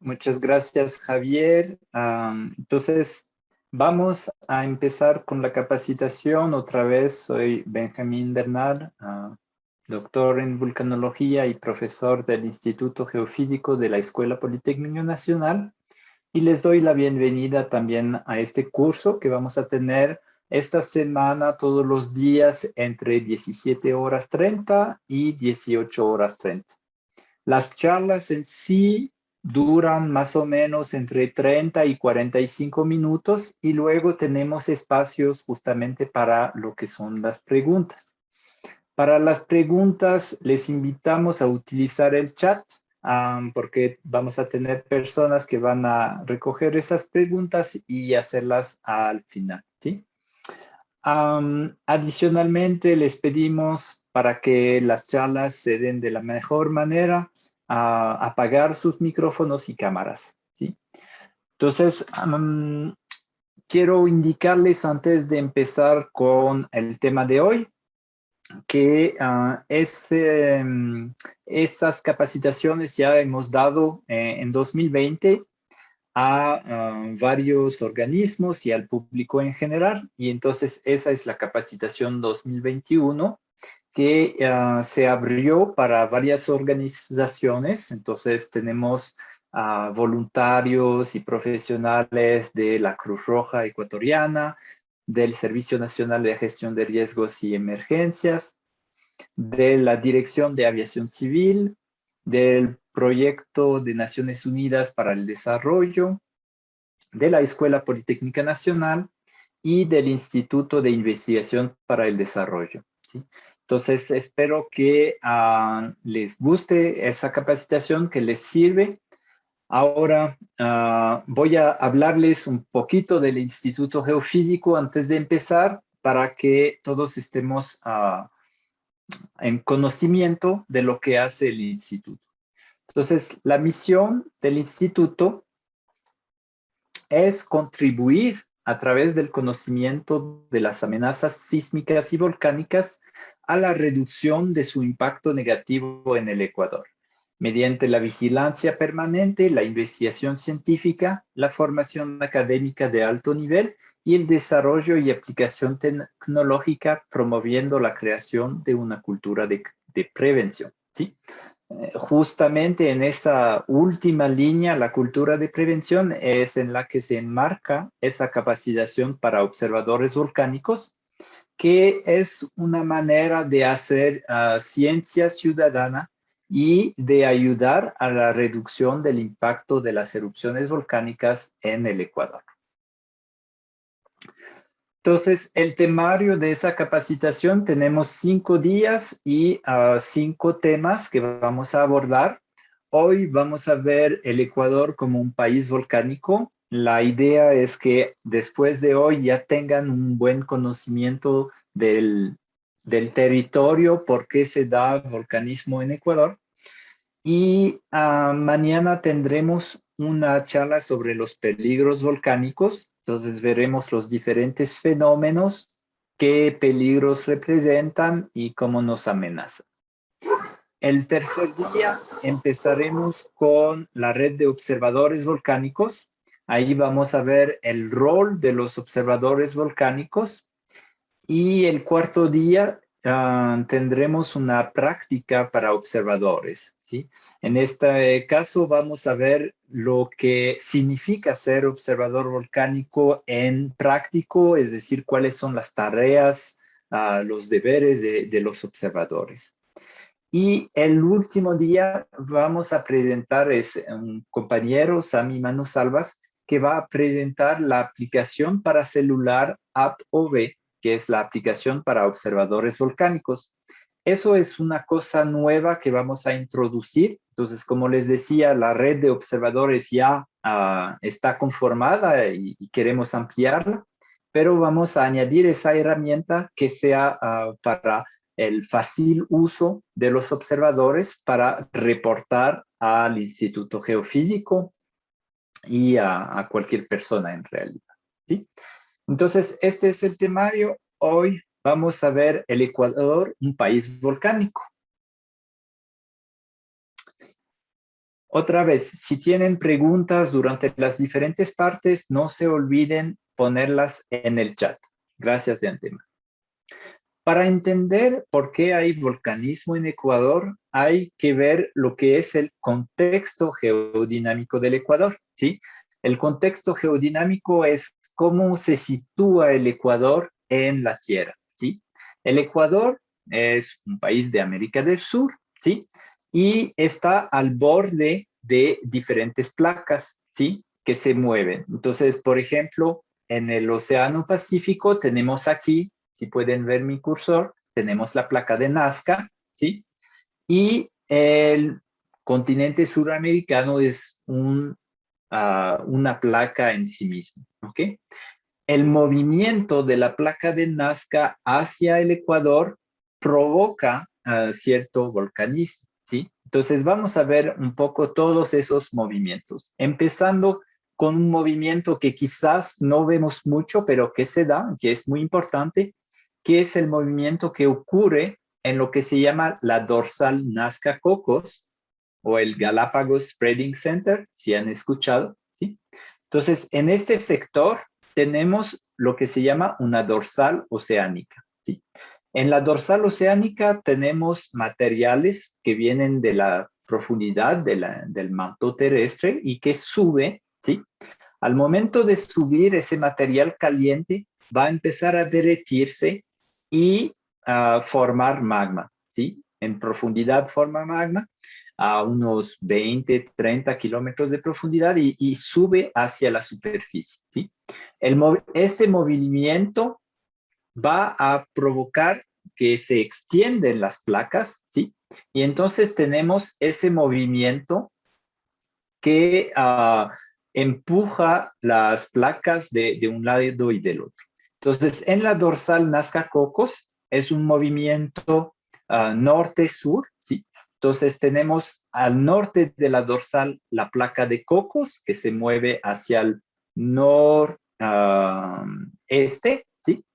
Muchas gracias, Javier. Entonces, vamos a empezar con la capacitación. Otra vez, soy Benjamín Bernal, doctor en vulcanología y profesor del Instituto Geofísico de la Escuela Politécnica Nacional. Y les doy la bienvenida también a este curso que vamos a tener esta semana todos los días entre 17:30 y 18:30. Las charlas en sí duran más o menos entre 30 y 45 minutos y luego tenemos espacios justamente para lo que son las preguntas. Para las preguntas les invitamos a utilizar el chat porque vamos a tener personas que van a recoger esas preguntas y hacerlas al final, ¿sí? Adicionalmente, les pedimos para que las charlas se den de la mejor manera, apagar sus micrófonos y cámaras, ¿sí? Entonces, quiero indicarles antes de empezar con el tema de hoy, que estas capacitaciones ya hemos dado en 2020 a varios organismos y al público en general. Y entonces esa es la capacitación 2021 que se abrió para varias organizaciones. Entonces tenemos voluntarios y profesionales de la Cruz Roja Ecuatoriana, del Servicio Nacional de Gestión de Riesgos y Emergencias, de la Dirección de Aviación Civil, del Proyecto de Naciones Unidas para el Desarrollo, de la Escuela Politécnica Nacional y del Instituto de Investigación para el Desarrollo, ¿sí? Entonces, espero que les guste esa capacitación, que les sirve. Ahora voy a hablarles un poquito del Instituto Geofísico antes de empezar para que todos estemos en conocimiento de lo que hace el instituto. Entonces, la misión del instituto es contribuir a través del conocimiento de las amenazas sísmicas y volcánicas a la reducción de su impacto negativo en el Ecuador, mediante la vigilancia permanente, la investigación científica, la formación académica de alto nivel y el desarrollo y aplicación tecnológica, promoviendo la creación de una cultura de prevención, ¿sí? Justamente en esa última línea, la cultura de prevención es en la que se enmarca esa capacitación para observadores volcánicos, que es una manera de hacer ciencia ciudadana y de ayudar a la reducción del impacto de las erupciones volcánicas en el Ecuador. Entonces, el temario de esa capacitación, tenemos 5 días y 5 temas que vamos a abordar. Hoy vamos a ver el Ecuador como un país volcánico. La idea es que después de hoy ya tengan un buen conocimiento del territorio, por qué se da volcanismo en Ecuador. Y mañana tendremos una charla sobre los peligros volcánicos. Entonces veremos los diferentes fenómenos, qué peligros representan y cómo nos amenazan. El tercer día empezaremos con la red de observadores volcánicos. Ahí vamos a ver el rol de los observadores volcánicos. Y el cuarto día tendremos una práctica para observadores, ¿sí? En este caso vamos a ver lo que significa ser observador volcánico en práctico, es decir, cuáles son las tareas, los deberes de los observadores. Y el último día vamos a presentar un compañero, Sami Manosalvas, que va a presentar la aplicación para celular AppOV, que es la aplicación para observadores volcánicos. Eso es una cosa nueva que vamos a introducir. Entonces, como les decía, la red de observadores ya está conformada y queremos ampliarla, pero vamos a añadir esa herramienta que sea para el fácil uso de los observadores para reportar al Instituto Geofísico y a cualquier persona en realidad, ¿sí? Entonces, este es el temario. Hoy vamos a ver el Ecuador, un país volcánico. Otra vez, si tienen preguntas durante las diferentes partes, no se olviden ponerlas en el chat. Gracias de antemano. Para entender por qué hay volcanismo en Ecuador, hay que ver lo que es el contexto geodinámico del Ecuador, ¿sí? El contexto geodinámico es cómo se sitúa el Ecuador en la Tierra, ¿sí? El Ecuador es un país de América del Sur, ¿sí? Y está al borde de diferentes placas, ¿sí? Que se mueven. Entonces, por ejemplo, en el Océano Pacífico tenemos aquí, si pueden ver mi cursor, tenemos la placa de Nazca, ¿sí? Y el continente suramericano es una placa en sí mismo, ¿ok? El movimiento de la placa de Nazca hacia el Ecuador provoca cierto volcanismo, ¿sí? Entonces vamos a ver un poco todos esos movimientos, empezando con un movimiento que quizás no vemos mucho, pero que se da, que es muy importante, que es el movimiento que ocurre en lo que se llama la dorsal Nazca-Cocos o el Galápagos Spreading Center, si han escuchado, ¿sí? Entonces, en este sector tenemos lo que se llama una dorsal oceánica, ¿sí? En la dorsal oceánica tenemos materiales que vienen de la profundidad del manto terrestre y que sube, ¿sí? Al momento de subir, ese material caliente va a empezar a derretirse y a formar magma, ¿sí? En profundidad forma magma a unos 20, 30 kilómetros de profundidad y sube hacia la superficie, ¿sí? Este movimiento va a provocar que se extienden las placas, ¿sí? Y entonces tenemos ese movimiento que empuja las placas de un lado y del otro. Entonces, en la dorsal Nazca-Cocos es un movimiento norte-sur, ¿sí? Entonces, tenemos al norte de la dorsal la placa de Cocos, que se mueve hacia el noreste, ¿sí?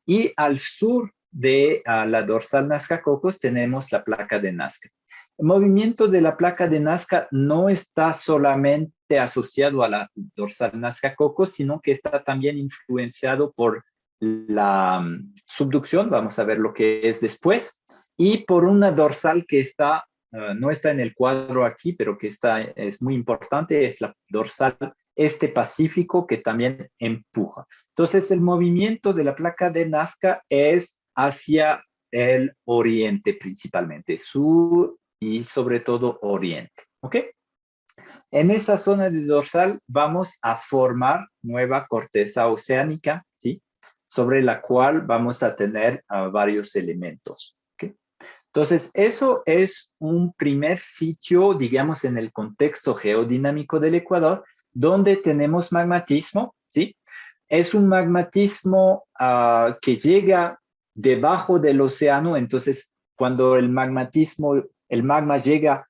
Y al sur de la dorsal Nazca-Cocos tenemos la placa de Nazca. El movimiento de la placa de Nazca no está solamente asociado a la dorsal Nazca-Cocos, sino que está también influenciado por la subducción, vamos a ver lo que es después, y por una dorsal que está, no está en el cuadro aquí, pero que es muy importante, es la dorsal este Pacífico que también empuja. Entonces, el movimiento de la placa de Nazca es hacia el oriente principalmente, sur y sobre todo oriente. ¿Ok? En esa zona de dorsal vamos a formar nueva corteza oceánica, ¿sí? Sobre la cual vamos a tener varios elementos. ¿Okay? Entonces, eso es un primer sitio, digamos, en el contexto geodinámico del Ecuador, donde tenemos magmatismo, ¿sí? Es un magmatismo que llega debajo del océano, entonces cuando el magma llega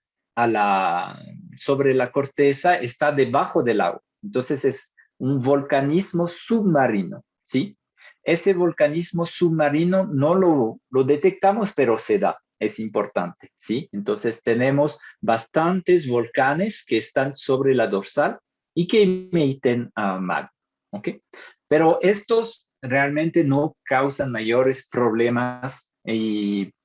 sobre la corteza, está debajo del agua. Entonces es un volcanismo submarino, ¿sí? Ese volcanismo submarino no lo detectamos, pero se da, es importante, ¿sí? Entonces tenemos bastantes volcanes que están sobre la dorsal y que emiten magma, ¿ok? Pero estos realmente no causan mayores problemas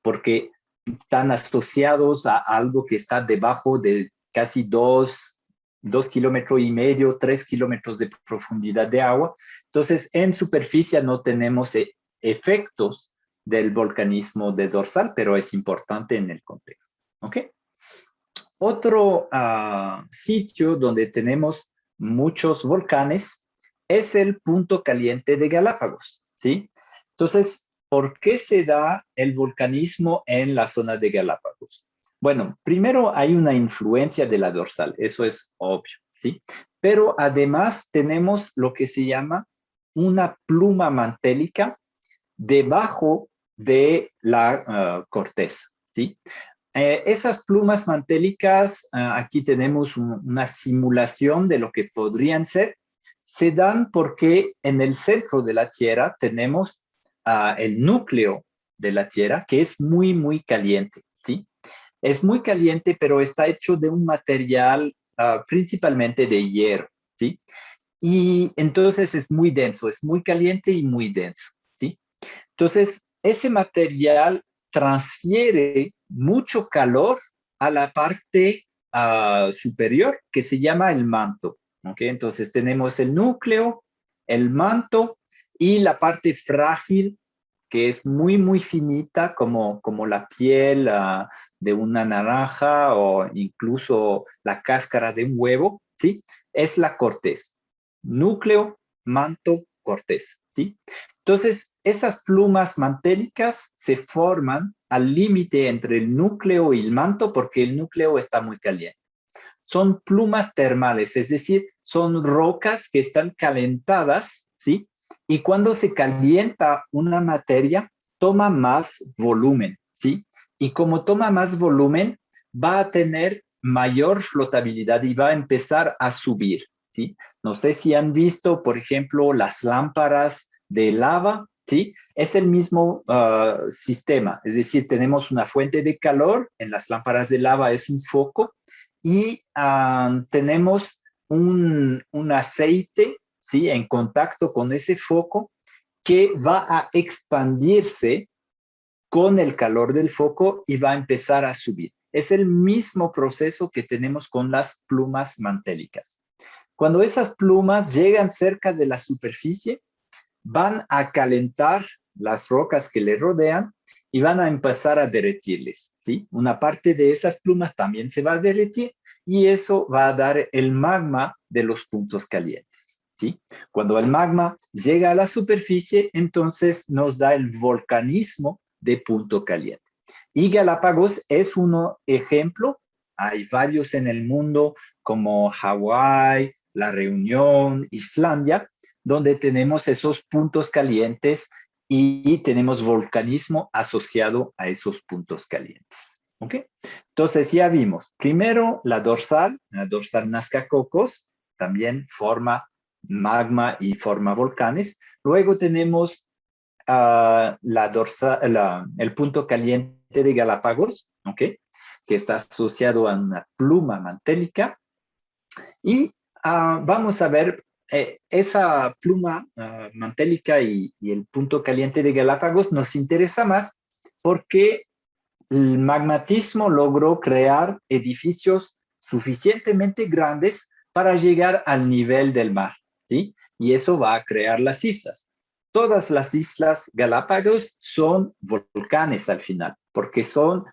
porque están asociados a algo que está debajo de casi 2,5 kilómetros, 3 kilómetros de profundidad de agua. Entonces, en superficie no tenemos efectos del volcanismo de dorsal, pero es importante en el contexto. ¿Ok? Otro sitio donde tenemos muchos volcanes es el punto caliente de Galápagos, ¿sí? Entonces, ¿por qué se da el volcanismo en la zona de Galápagos? Bueno, primero hay una influencia de la dorsal, eso es obvio, ¿sí? Pero además tenemos lo que se llama una pluma mantélica debajo de la corteza, ¿sí? Esas plumas mantélicas, aquí tenemos una simulación de lo que podrían ser, se dan porque en el centro de la Tierra tenemos el núcleo de la Tierra que es muy, muy caliente, ¿sí? Es muy caliente, pero está hecho de un material principalmente de hierro, ¿sí? Y entonces es muy denso, es muy caliente y muy denso, ¿sí? Entonces, ese material transfiere mucho calor a la parte superior que se llama el manto, ¿ok? Entonces tenemos el núcleo, el manto y la parte frágil que es muy, muy finita como la piel de una naranja o incluso la cáscara de un huevo, ¿sí? Es la corteza. Núcleo, manto, corteza, ¿sí? Entonces, esas plumas mantélicas se forman al límite entre el núcleo y el manto porque el núcleo está muy caliente. Son plumas termales, es decir, son rocas que están calentadas, ¿sí? Y cuando se calienta una materia, toma más volumen, ¿sí? Y como toma más volumen, va a tener mayor flotabilidad y va a empezar a subir, ¿sí? No sé si han visto, por ejemplo, las lámparas de lava, ¿sí? Es el mismo sistema, es decir, tenemos una fuente de calor, en las lámparas de lava es un foco, y tenemos un aceite, ¿sí? En contacto con ese foco que va a expandirse con el calor del foco y va a empezar a subir. Es el mismo proceso que tenemos con las plumas mantélicas. Cuando esas plumas llegan cerca de la superficie, van a calentar las rocas que le rodean y van a empezar a derretirles, ¿sí? Una parte de esas plumas también se va a derretir y eso va a dar el magma de los puntos calientes, ¿sí? Cuando el magma llega a la superficie, entonces nos da el volcanismo de punto caliente. Y Galápagos es un ejemplo, hay varios en el mundo como Hawái, La Reunión, Islandia, donde tenemos esos puntos calientes y tenemos volcanismo asociado a esos puntos calientes. ¿Ok? Entonces ya vimos, primero la dorsal Nazca Cocos, también forma magma y forma volcanes. Luego tenemos el punto caliente de Galápagos, ¿ok? Que está asociado a una pluma mantélica. Y vamos a ver esa pluma mantélica y el punto caliente de Galápagos nos interesa más porque el magmatismo logró crear edificios suficientemente grandes para llegar al nivel del mar, ¿sí? Y eso va a crear las islas. Todas las islas Galápagos son volcanes al final, porque son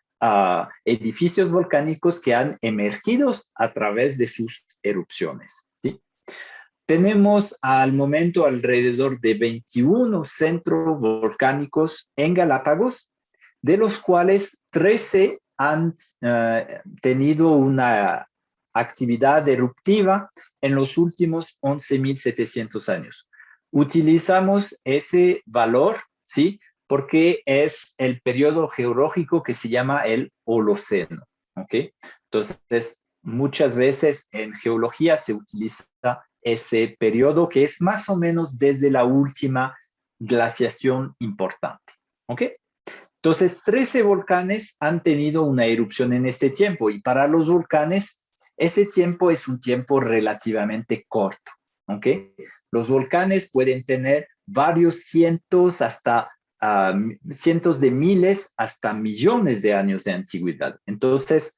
edificios volcánicos que han emergido a través de sus erupciones, ¿sí? Tenemos al momento alrededor de 21 centros volcánicos en Galápagos, de los cuales 13 han tenido una actividad eruptiva en los últimos 11.700 años. Utilizamos ese valor, ¿sí? Porque es el periodo geológico que se llama el Holoceno, ¿ok? Entonces, muchas veces en geología se utiliza ese periodo que es más o menos desde la última glaciación importante, ¿ok? Entonces, 13 volcanes han tenido una erupción en este tiempo y para los volcanes ese tiempo es un tiempo relativamente corto, ¿ok? Los volcanes pueden tener varios cientos hasta cientos de miles hasta millones de años de antigüedad. Entonces,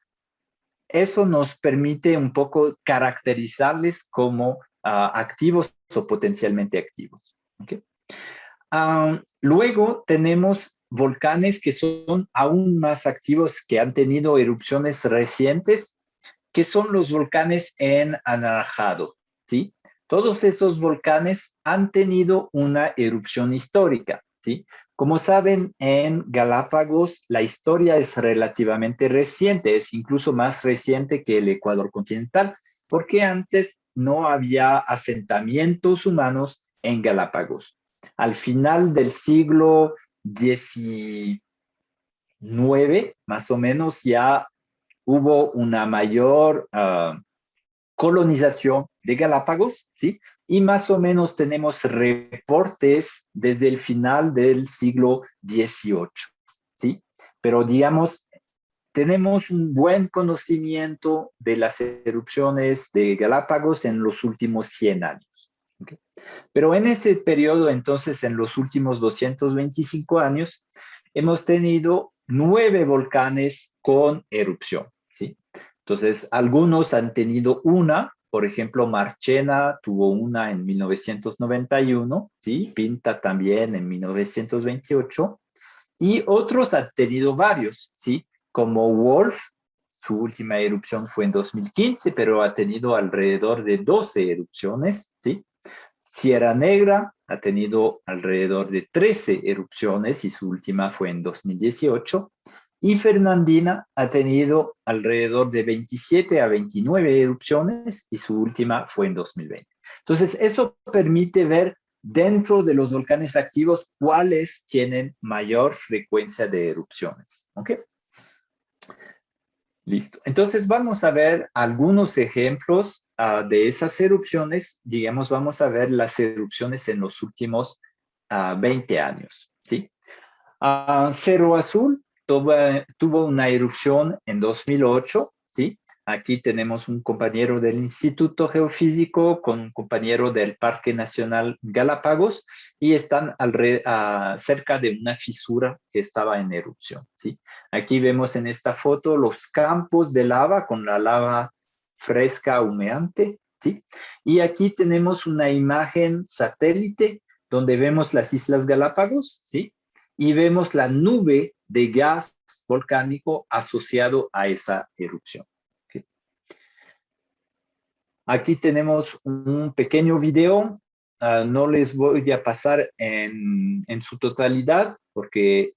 eso nos permite un poco caracterizarles como activos o potencialmente activos. ¿Okay? Luego tenemos volcanes que son aún más activos, que han tenido erupciones recientes, que son los volcanes en anaranjado, ¿sí? Todos esos volcanes han tenido una erupción histórica, ¿sí? Como saben, en Galápagos la historia es relativamente reciente, es incluso más reciente que el Ecuador continental, porque antes no había asentamientos humanos en Galápagos. Al final del siglo XIX, más o menos, ya hubo una mayor colonización de Galápagos, ¿sí? Y más o menos tenemos reportes desde el final del siglo XVIII, ¿sí? Pero digamos, tenemos un buen conocimiento de las erupciones de Galápagos en los últimos 100 años. ¿Okay? Pero en ese periodo, entonces, en los últimos 225 años, hemos tenido 9 volcanes con erupción. ¿Sí? Entonces, algunos han tenido una, por ejemplo, Marchena tuvo una en 1991, ¿sí? Pinta también en 1928, y otros han tenido varios, ¿sí? Como Wolf, su última erupción fue en 2015, pero ha tenido alrededor de 12 erupciones, ¿sí? Sierra Negra ha tenido alrededor de 13 erupciones y su última fue en 2018. Y Fernandina ha tenido alrededor de 27 a 29 erupciones y su última fue en 2020. Entonces, eso permite ver dentro de los volcanes activos cuáles tienen mayor frecuencia de erupciones. ¿Ok? Listo. Entonces, vamos a ver algunos ejemplos de esas erupciones. Digamos, vamos a ver las erupciones en los últimos 20 años. ¿Sí? Cerro Azul tuvo una erupción en 2008, ¿sí? Aquí tenemos un compañero del Instituto Geofísico con un compañero del Parque Nacional Galápagos y están cerca de una fisura que estaba en erupción, ¿sí? Aquí vemos en esta foto los campos de lava con la lava fresca humeante, ¿sí? Y aquí tenemos una imagen satélite donde vemos las Islas Galápagos, ¿sí? Y vemos la nube de gas volcánico asociado a esa erupción. ¿Okay? Aquí tenemos un pequeño video. No les voy a pasar en su totalidad porque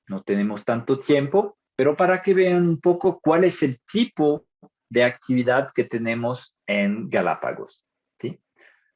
no tenemos tanto tiempo, pero para que vean un poco cuál es el tipo de actividad que tenemos en Galápagos. ¿Sí?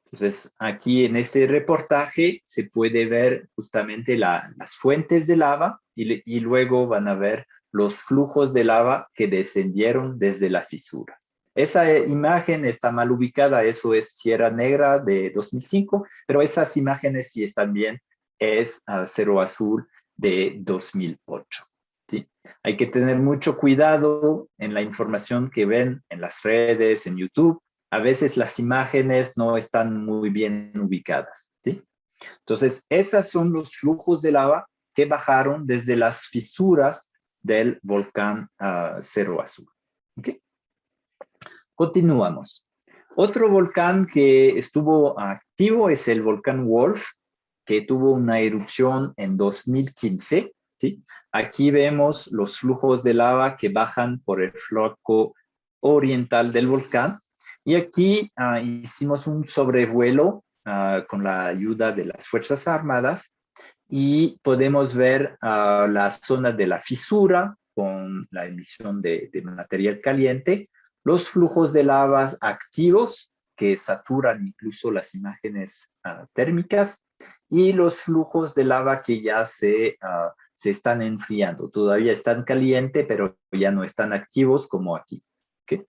Entonces, aquí en este reportaje se puede ver justamente las fuentes de lava y luego van a ver los flujos de lava que descendieron desde la fisura. Esa imagen está mal ubicada, eso es Sierra Negra de 2005, pero esas imágenes sí están bien, es Cerro Azul de 2008. ¿Sí? Hay que tener mucho cuidado en la información que ven en las redes, en YouTube. A veces las imágenes no están muy bien ubicadas, ¿sí? Entonces, esos son los flujos de lava que bajaron desde las fisuras del volcán Cerro Azul. ¿Okay? Continuamos. Otro volcán que estuvo activo es el volcán Wolf, que tuvo una erupción en 2015. ¿Sí? Aquí vemos los flujos de lava que bajan por el flanco oriental del volcán. Y aquí hicimos un sobrevuelo con la ayuda de las Fuerzas Armadas y podemos ver la zona de la fisura con la emisión de material caliente, los flujos de lavas activos que saturan incluso las imágenes térmicas y los flujos de lava que ya se están enfriando. Todavía están calientes, pero ya no están activos como aquí. ¿Okay?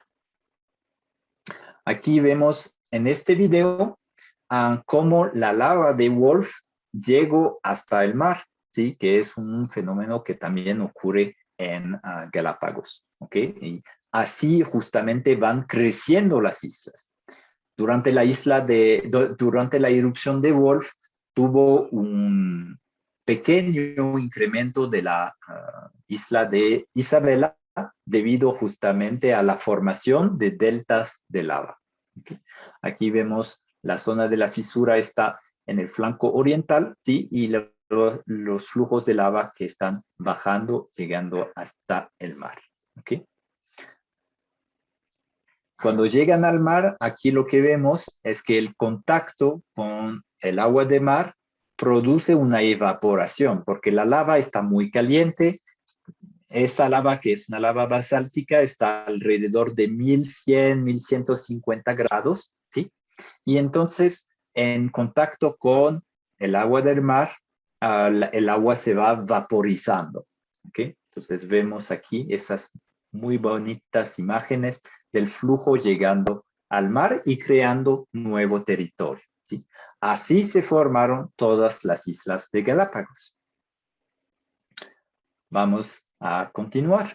Aquí vemos en este video cómo la lava de Wolf llegó hasta el mar, ¿sí? Que es un fenómeno que también ocurre en Galápagos. ¿Okay? Y así justamente van creciendo las islas. Durante durante la erupción de Wolf tuvo un pequeño incremento de la isla de Isabela debido justamente a la formación de deltas de lava. ¿Okay? Aquí vemos la zona de la fisura está en el flanco oriental, ¿sí? Y los flujos de lava que están bajando, llegando hasta el mar. ¿Okay? Cuando llegan al mar, aquí lo que vemos es que el contacto con el agua de mar produce una evaporación, porque la lava está muy caliente. Esa lava, que es una lava basáltica, está alrededor de 1100, 1150 grados, ¿sí? Y entonces, en contacto con el agua del mar, el agua se va vaporizando, ¿ok? Entonces vemos aquí esas muy bonitas imágenes del flujo llegando al mar y creando nuevo territorio, ¿sí? Así se formaron todas las islas de Galápagos. Vamos a continuar.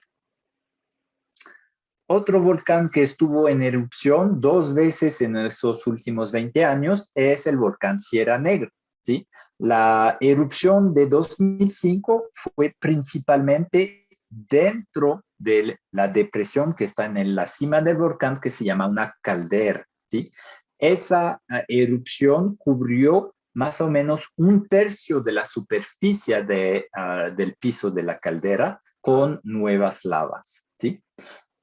Otro volcán que estuvo en erupción 2 veces en esos últimos 20 años es el volcán Sierra Negra, ¿sí? La erupción de 2005 fue principalmente dentro de la depresión que está en la cima del volcán, que se llama una caldera, ¿sí? Esa erupción cubrió más o menos 1/3 de la superficie del piso de la caldera con nuevas lavas, ¿sí?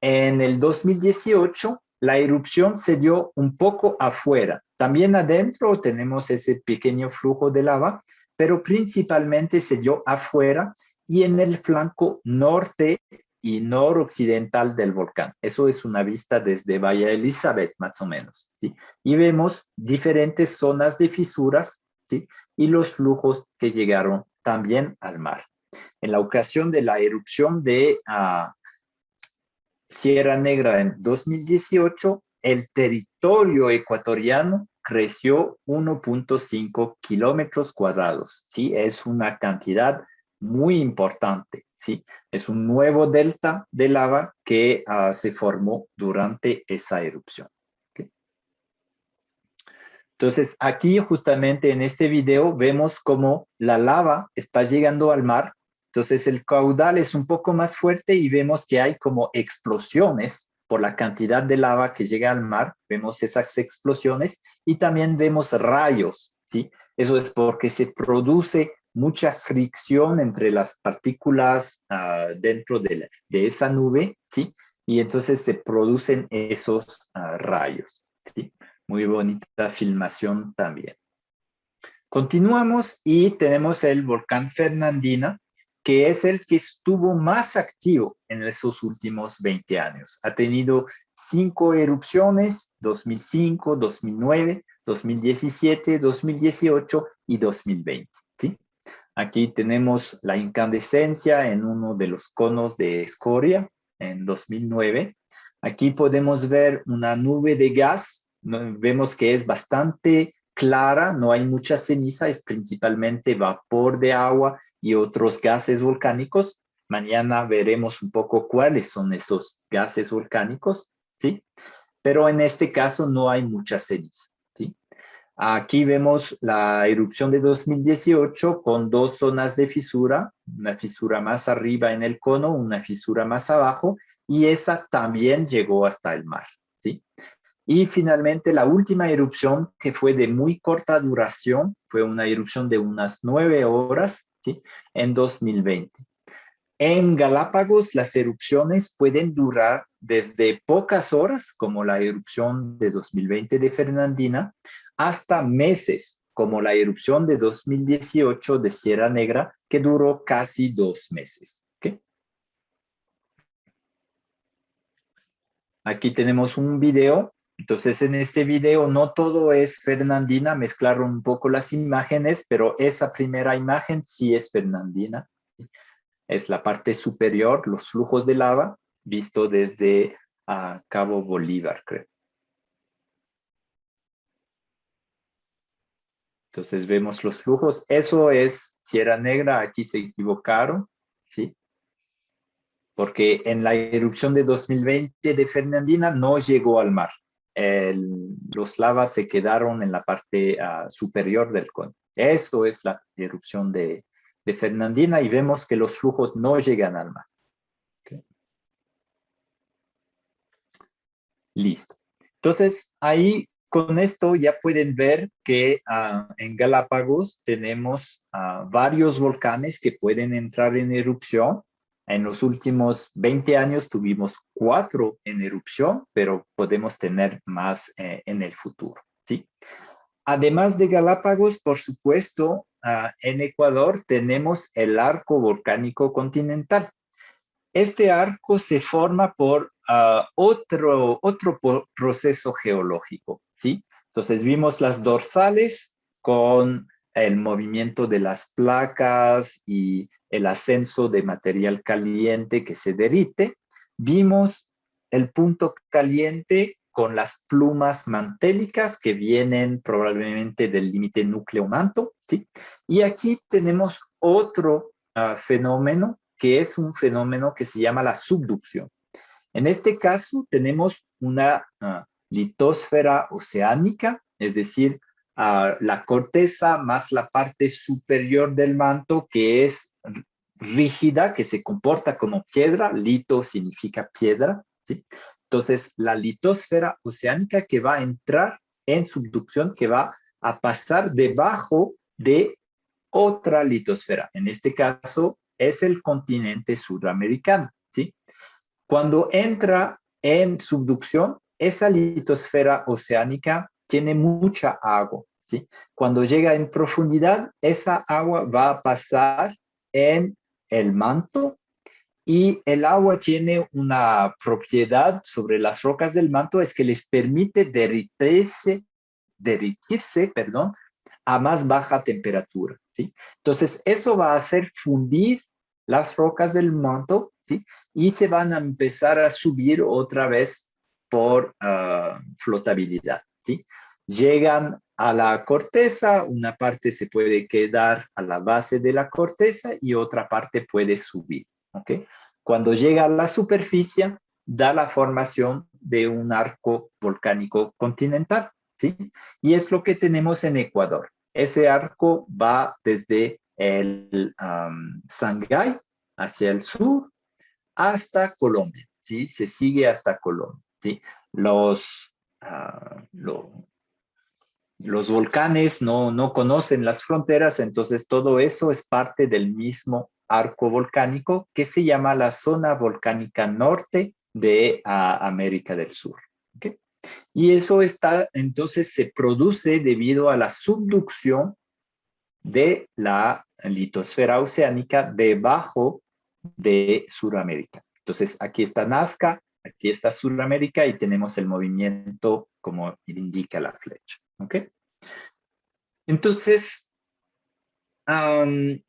En el 2018, la erupción se dio un poco afuera. También adentro tenemos ese pequeño flujo de lava, pero principalmente se dio afuera y en el flanco norte y noroccidental del volcán. Eso es una vista desde Bahía Elizabeth, más o menos, ¿sí? Y vemos diferentes zonas de fisuras, ¿sí? Y los flujos que llegaron también al mar. En la ocasión de la erupción de Sierra Negra en 2018, el territorio ecuatoriano creció 1.5 kilómetros cuadrados, ¿sí? Es una cantidad muy importante, ¿sí? Es un nuevo delta de lava que se formó durante esa erupción. ¿Okay? Entonces, aquí justamente en este video vemos cómo la lava está llegando al mar. Entonces, el caudal es un poco más fuerte y vemos que hay como explosiones por la cantidad de lava que llega al mar. Vemos esas explosiones y también vemos rayos, ¿sí? Eso es porque se produce mucha fricción entre las partículas dentro de esa nube, ¿sí? Y entonces se producen esos rayos, ¿sí? Muy bonita filmación también. Continuamos y tenemos el volcán Fernandina, que es el que estuvo más activo en esos últimos 20 años. Ha tenido 5 erupciones, 2005, 2009, 2017, 2018 y 2020. ¿Sí? Aquí tenemos la incandescencia en uno de los conos de escoria en 2009. Aquí podemos ver una nube de gas. Vemos que es bastante clara, no hay mucha ceniza, es principalmente vapor de agua y otros gases volcánicos. Mañana veremos un poco cuáles son esos gases volcánicos, ¿sí? Pero en este caso no hay mucha ceniza, ¿sí? Aquí vemos la erupción de 2018 con 2 zonas de fisura, una fisura más arriba en el cono, una fisura más abajo, y esa también llegó hasta el mar, ¿sí? Y finalmente la última erupción, que fue de muy corta duración, fue una erupción de unas 9 horas, ¿sí? En 2020. En Galápagos, las erupciones pueden durar desde pocas horas, como la erupción de 2020 de Fernandina, hasta meses, como la erupción de 2018 de Sierra Negra, que duró casi 2 meses. ¿Okay? Aquí tenemos un video. Entonces, en este video no todo es Fernandina, mezclaron un poco las imágenes, pero esa primera imagen sí es Fernandina. Es la parte superior, los flujos de lava, visto desde Cabo Bolívar, creo. Entonces vemos los flujos. Eso es Sierra Negra, aquí se equivocaron, ¿sí? Porque en la erupción de 2020 de Fernandina no llegó al mar. Los lavas se quedaron en la parte superior del cono. Eso es la erupción de Fernandina y vemos que los flujos no llegan al mar. ¿Okay? Listo. Entonces, ahí con esto ya pueden ver que en Galápagos tenemos varios volcanes que pueden entrar en erupción. En los últimos 20 años tuvimos 4 en erupción, pero podemos tener más en el futuro. ¿Sí? Además de Galápagos, por supuesto, en Ecuador tenemos el arco volcánico continental. Este arco se forma por otro proceso geológico, ¿sí? Entonces vimos las dorsales con el movimiento de las placas y el ascenso de material caliente que se derrite. Vimos el punto caliente con las plumas mantélicas que vienen probablemente del límite núcleo-manto, ¿sí? Y aquí tenemos otro fenómeno que es un fenómeno que se llama la subducción. En este caso tenemos una litosfera oceánica, es decir, la corteza más la parte superior del manto que es rígida, que se comporta como piedra. Lito significa piedra, ¿sí? Entonces, la litosfera oceánica que va a entrar en subducción, que va a pasar debajo de otra litosfera. En este caso, es el continente sudamericano, ¿sí? Cuando entra en subducción, esa litosfera oceánica tiene mucha agua, ¿sí? Cuando llega en profundidad, esa agua va a pasar en el manto y el agua tiene una propiedad sobre las rocas del manto, es que les permite derretirse, perdón, a más baja temperatura, ¿sí? Entonces, eso va a hacer fundir las rocas del manto, ¿sí? Y se van a empezar a subir otra vez por flotabilidad, ¿sí? Llegan a la corteza, una parte se puede quedar a la base de la corteza y otra parte puede subir, ¿ok? Cuando llega a la superficie, da la formación de un arco volcánico continental, ¿sí? Y es lo que tenemos en Ecuador. Ese arco va desde el Sangay hacia el sur hasta Colombia, ¿sí? Se sigue hasta Colombia, ¿sí? Los, los volcanes no conocen las fronteras, entonces todo eso es parte del mismo arco volcánico que se llama la zona volcánica norte de América del Sur. ¿Okay? Y eso está, entonces se produce debido a la subducción de la litosfera oceánica debajo de Sudamérica. Entonces aquí está Nazca, aquí está Sudamérica y tenemos el movimiento como indica la flecha. ¿Ok? Entonces, en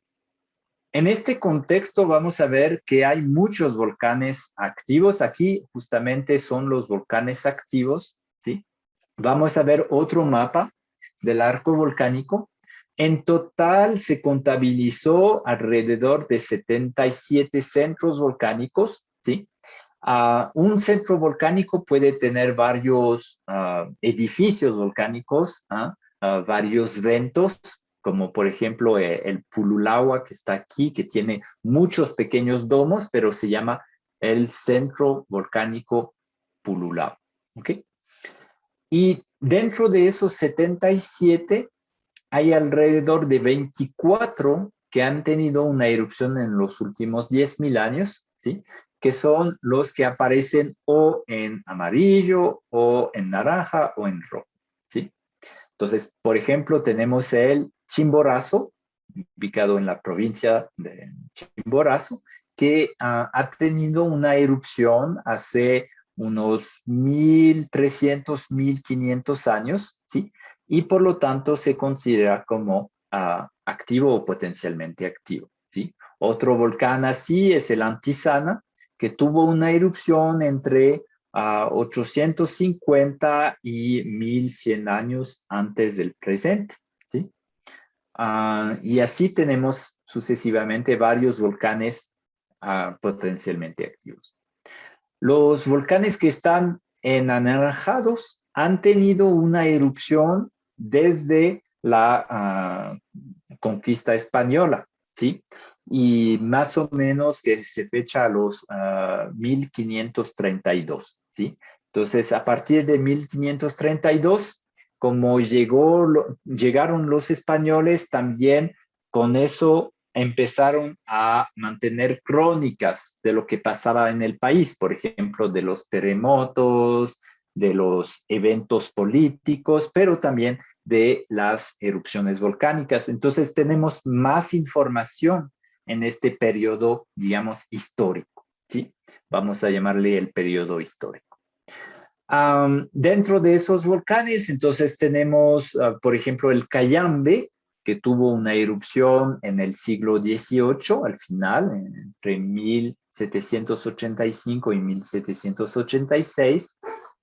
este contexto vamos a ver que hay muchos volcanes activos. Aquí justamente son los volcanes activos, ¿sí? Vamos a ver otro mapa del arco volcánico. En total se contabilizó alrededor de 77 centros volcánicos, ¿sí? Un centro volcánico puede tener varios edificios volcánicos, varios ventos, como por ejemplo el Pululagua que está aquí, que tiene muchos pequeños domos, pero se llama el centro volcánico Pululagua. ¿Ok? Y dentro de esos 77 hay alrededor de 24 que han tenido una erupción en los últimos 10.000 años, ¿sí? Que son los que aparecen o en amarillo, o en naranja, o en rojo, ¿sí? Entonces, por ejemplo, tenemos el Chimborazo, ubicado en la provincia de Chimborazo, que ha tenido una erupción hace unos 1.300, 1.500 años, ¿sí? Y por lo tanto se considera como activo o potencialmente activo, ¿sí? Otro volcán así es el Antisana, que tuvo una erupción entre 850 y 1.100 años antes del presente, ¿sí? Y así tenemos sucesivamente varios volcanes potencialmente activos. Los volcanes que están en anaranjados han tenido una erupción desde la conquista española, ¿sí? Y más o menos que se fecha a los 1532, ¿sí? Entonces, a partir de 1532, como llegaron los españoles, también con eso empezaron a mantener crónicas de lo que pasaba en el país, por ejemplo, de los terremotos, de los eventos políticos, pero también de las erupciones volcánicas. Entonces tenemos más información en este periodo, digamos, histórico, ¿sí? Vamos a llamarle el periodo histórico. Dentro de esos volcanes, entonces tenemos, por ejemplo, el Cayambe, que tuvo una erupción en el siglo XVIII, al final, entre 1785 y 1786.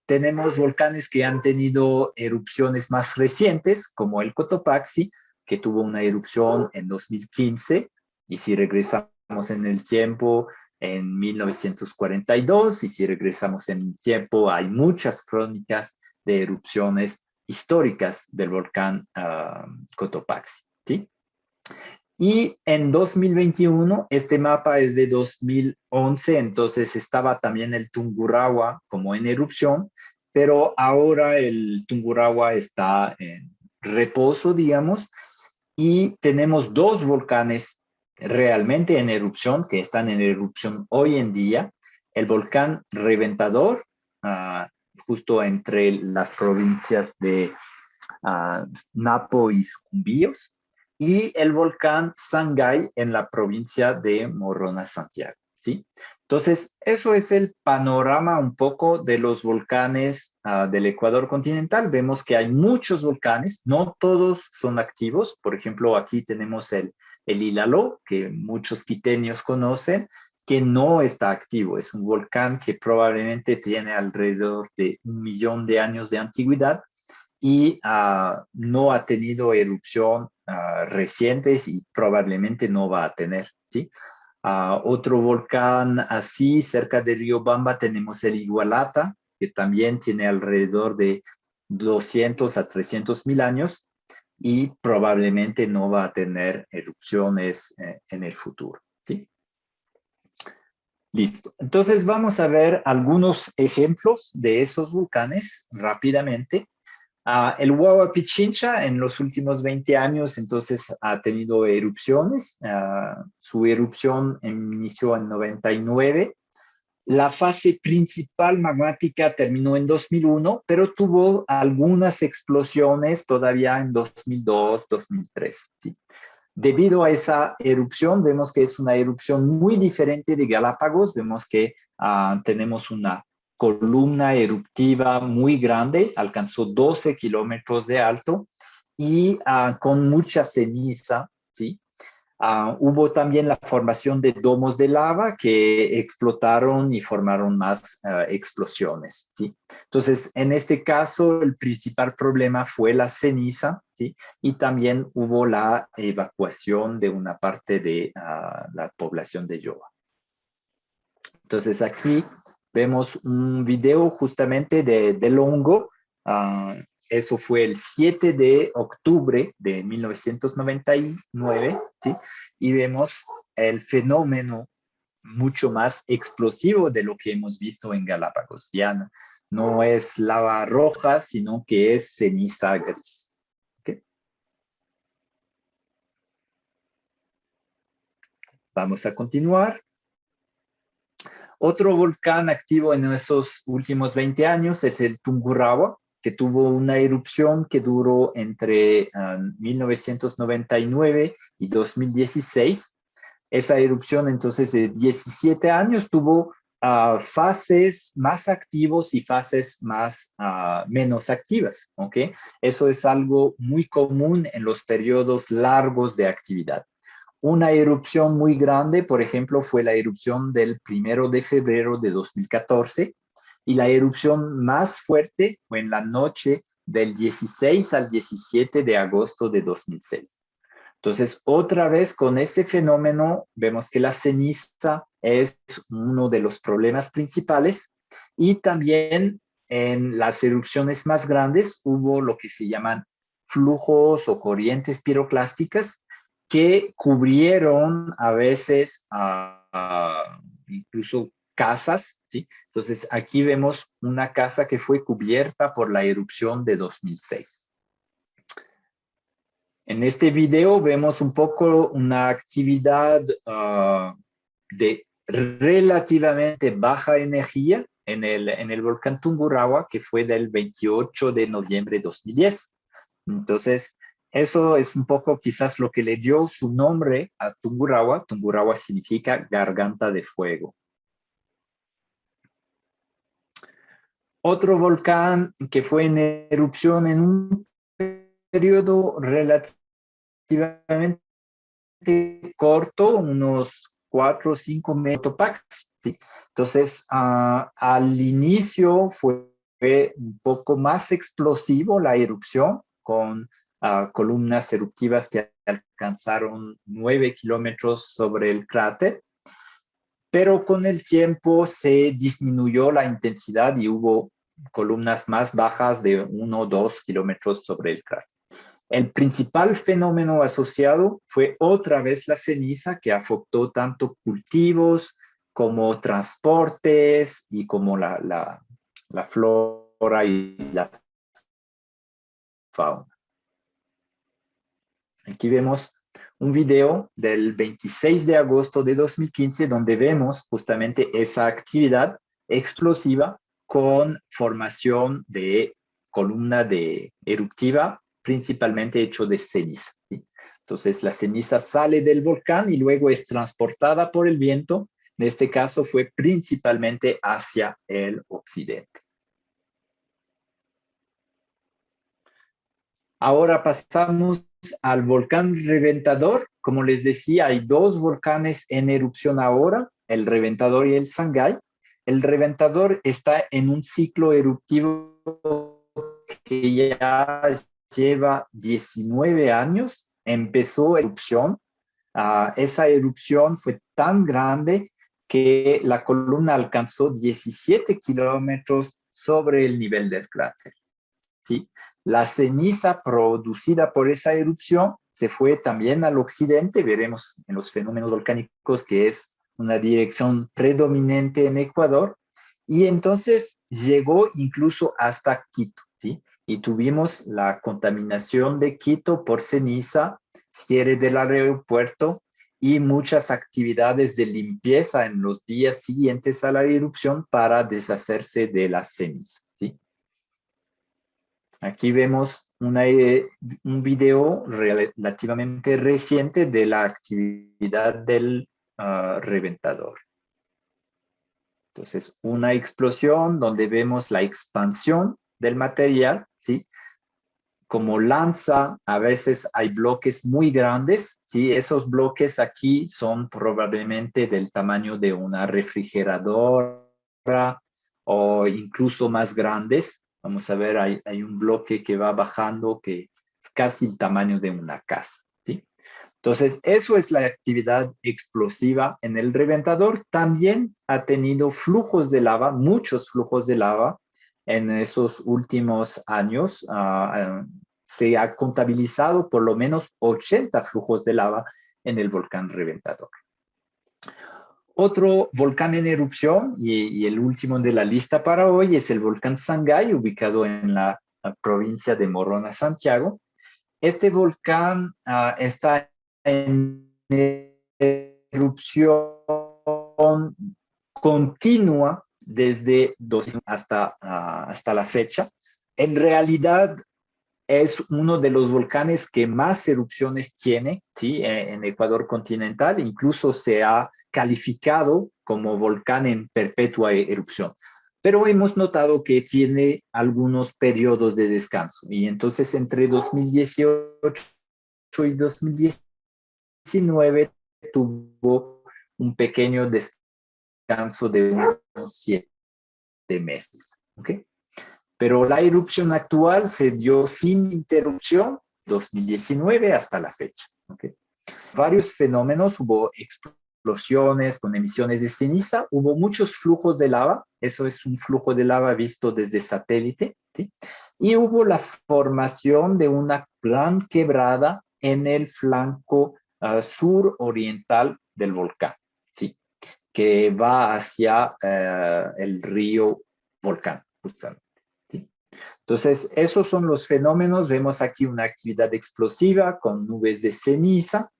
Tenemos volcanes que han tenido erupciones más recientes, como el Cotopaxi, que tuvo una erupción en 2015, y si regresamos en el tiempo, en 1942, y si regresamos en el tiempo, hay muchas crónicas de erupciones históricas del volcán Cotopaxi, ¿sí? Y en 2021, este mapa es de 2011, entonces estaba también el Tungurahua como en erupción, pero ahora el Tungurahua está en reposo, digamos, y tenemos dos volcanes realmente en erupción, que están en erupción hoy en día. El volcán Reventador, justo entre las provincias de Napo y Sucumbíos, y el volcán Sangay en la provincia de Morona, Santiago, ¿sí? Entonces, eso es el panorama un poco de los volcanes del Ecuador continental. Vemos que hay muchos volcanes, no todos son activos. Por ejemplo, aquí tenemos el Ilaló, que muchos quiteños conocen, que no está activo. Es un volcán que probablemente tiene alrededor de 1 millón de años de antigüedad, y no ha tenido erupción recientes y probablemente no va a tener, ¿sí? Otro volcán así, cerca de Riobamba, tenemos el Igualata, que también tiene alrededor de 200 a 300 mil años y probablemente no va a tener erupciones en el futuro, ¿sí? Listo. Entonces vamos a ver algunos ejemplos de esos volcanes rápidamente. El Huayna Pichincha en los últimos 20 años entonces ha tenido erupciones. Su erupción inició en 99. La fase principal magmática terminó en 2001, pero tuvo algunas explosiones todavía en 2002, 2003. ¿Sí? Debido a esa erupción, vemos que es una erupción muy diferente de Galápagos. Vemos que tenemos una columna eruptiva muy grande, alcanzó 12 kilómetros de alto y con mucha ceniza, ¿sí? Hubo también la formación de domos de lava que explotaron y formaron más explosiones, ¿sí? Entonces, en este caso, el principal problema fue la ceniza, ¿sí? Y también hubo la evacuación de una parte de la población de Yoba. Entonces, aquí vemos un video justamente del hongo. Eso fue el 7 de octubre de 1999, ¿sí? Y vemos el fenómeno mucho más explosivo de lo que hemos visto en Galápagos. Ya no es lava roja, sino que es ceniza gris. ¿Okay? Vamos a continuar. Otro volcán activo en esos últimos 20 años es el Tungurahua, que tuvo una erupción que duró entre 1999 y 2016. Esa erupción entonces de 17 años tuvo fases más activos y fases más menos activas, ¿ok? Eso es algo muy común en los periodos largos de actividad. Una erupción muy grande, por ejemplo, fue la erupción del 1 de febrero de 2014, y la erupción más fuerte fue en la noche del 16 al 17 de agosto de 2006. Entonces, otra vez con ese fenómeno, vemos que la ceniza es uno de los problemas principales, y también en las erupciones más grandes hubo lo que se llaman flujos o corrientes piroclásticas que cubrieron a veces incluso casas, ¿sí? Entonces, aquí vemos una casa que fue cubierta por la erupción de 2006. En este video vemos un poco una actividad de relativamente baja energía en el volcán Tungurahua, que fue del 28 de noviembre de 2010. Entonces, eso es un poco quizás lo que le dio su nombre a Tungurahua. Tungurahua significa garganta de fuego. Otro volcán que fue en erupción en un periodo relativamente corto, unos 4 o 5 metros, ¿sí? Entonces, al inicio fue un poco más explosivo la erupción, con columnas eruptivas que alcanzaron 9 kilómetros sobre el cráter. pero con el tiempo se disminuyó la intensidad y hubo columnas más bajas de 1 o 2 kilómetros sobre el cráter. El principal fenómeno asociado fue otra vez la ceniza que afectó tanto cultivos como transportes y como la flora y la fauna. Aquí vemos un video del 26 de agosto de 2015 donde vemos justamente esa actividad explosiva con formación de columna eruptiva, principalmente hecho de ceniza, ¿sí? Entonces la ceniza sale del volcán y luego es transportada por el viento. En este caso fue principalmente hacia el occidente. Ahora pasamos al volcán Reventador. Como les decía, hay dos volcanes en erupción ahora, el Reventador y el Sangay. El Reventador está en un ciclo eruptivo que ya lleva 19 años. Empezó erupción. Esa erupción fue tan grande que la columna alcanzó 17 kilómetros sobre el nivel del cráter, ¿sí? La ceniza producida por esa erupción se fue también al occidente. Veremos en los fenómenos volcánicos que es una dirección predominante en Ecuador. Y entonces llegó incluso hasta Quito, ¿sí? Y tuvimos la contaminación de Quito por ceniza, cierre del aeropuerto y muchas actividades de limpieza en los días siguientes a la erupción para deshacerse de la ceniza, ¿sí? Aquí vemos un video relativamente reciente de la actividad del reventador. Entonces, una explosión donde vemos la expansión del material, ¿sí? Como lanza, a veces hay bloques muy grandes, ¿sí? Esos bloques aquí son probablemente del tamaño de una refrigeradora o incluso más grandes. Vamos a ver, hay un bloque que va bajando que es casi el tamaño de una casa, ¿sí? Entonces, eso es la actividad explosiva en el reventador. También ha tenido flujos de lava, muchos flujos de lava en esos últimos años. Se ha contabilizado por lo menos 80 flujos de lava en el volcán reventador. Otro volcán en erupción y el último de la lista para hoy es el volcán Sangay, ubicado en la provincia de Morona, Santiago. Este volcán está en erupción continua desde 2000 hasta la fecha. En realidad es uno de los volcanes que más erupciones tiene, ¿sí? En Ecuador continental. Incluso se ha calificado como volcán en perpetua erupción. Pero hemos notado que tiene algunos periodos de descanso. Y entonces entre 2018 y 2019 tuvo un pequeño descanso de unos 7 meses. ¿Okay? Pero la erupción actual se dio sin interrupción 2019 hasta la fecha. ¿Okay? Varios fenómenos, hubo explosiones con emisiones de ceniza, hubo muchos flujos de lava, eso es un flujo de lava visto desde satélite, ¿sí? Y hubo la formación de una gran quebrada en el flanco suroriental del volcán, ¿sí? Que va hacia el río Volcán, justamente. Entonces, esos son los fenómenos. Vemos aquí una actividad explosiva con nubes de ceniza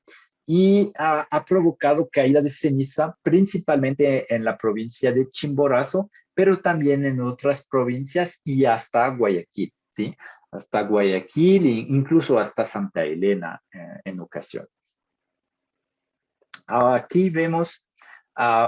y ha provocado caída de ceniza principalmente en la provincia de Chimborazo, pero también en otras provincias y hasta Guayaquil, ¿sí? Hasta Guayaquil e incluso hasta Santa Elena en ocasiones. Aquí vemos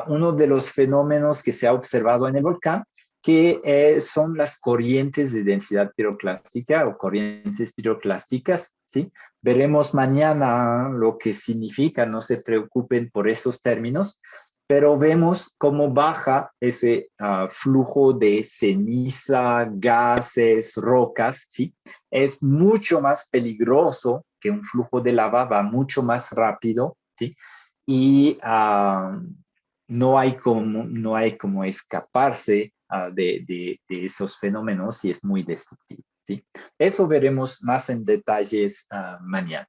uno de los fenómenos que se ha observado en el volcán, que son las corrientes de densidad piroclástica o corrientes piroclásticas, ¿sí? Veremos mañana lo que significa, no se preocupen por esos términos, pero vemos cómo baja ese flujo de ceniza, gases, rocas, ¿sí? Es mucho más peligroso que un flujo de lava, va mucho más rápido, ¿sí? Y no hay como escaparse de esos fenómenos y es muy destructivo, ¿sí? Eso veremos más en detalles mañana.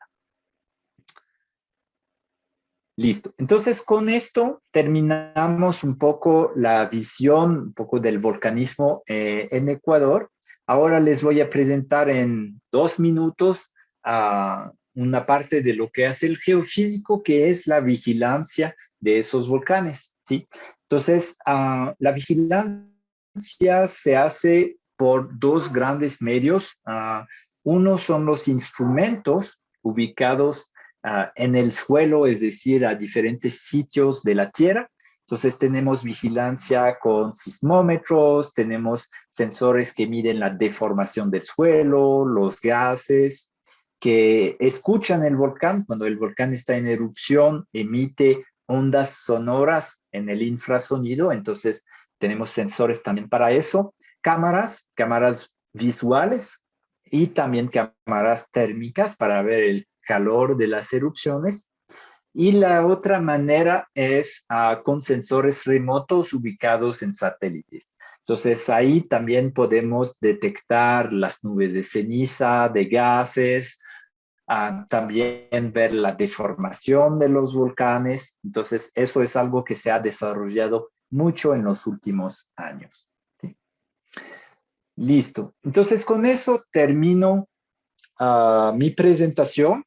Listo. Entonces, con esto terminamos un poco la visión, un poco del volcanismo en Ecuador. Ahora les voy a presentar en 2 minutos una parte de lo que hace el geofísico, que es la vigilancia de esos volcanes, ¿sí? Entonces, la vigilancia se hace por dos grandes medios. Uno son los instrumentos ubicados en el suelo, es decir, a diferentes sitios de la Tierra. Entonces tenemos vigilancia con sismómetros, tenemos sensores que miden la deformación del suelo, los gases, que escuchan el volcán. Cuando el volcán está en erupción, emite ondas sonoras en el infrasonido, entonces tenemos sensores también para eso. Cámaras visuales y también cámaras térmicas para ver el calor de las erupciones. Y la otra manera es con sensores remotos ubicados en satélites. Entonces ahí también podemos detectar las nubes de ceniza, de gases, también ver la deformación de los volcanes. Entonces eso es algo que se ha desarrollado mucho en los últimos años. ¿Sí? Listo. Entonces con eso termino mi presentación.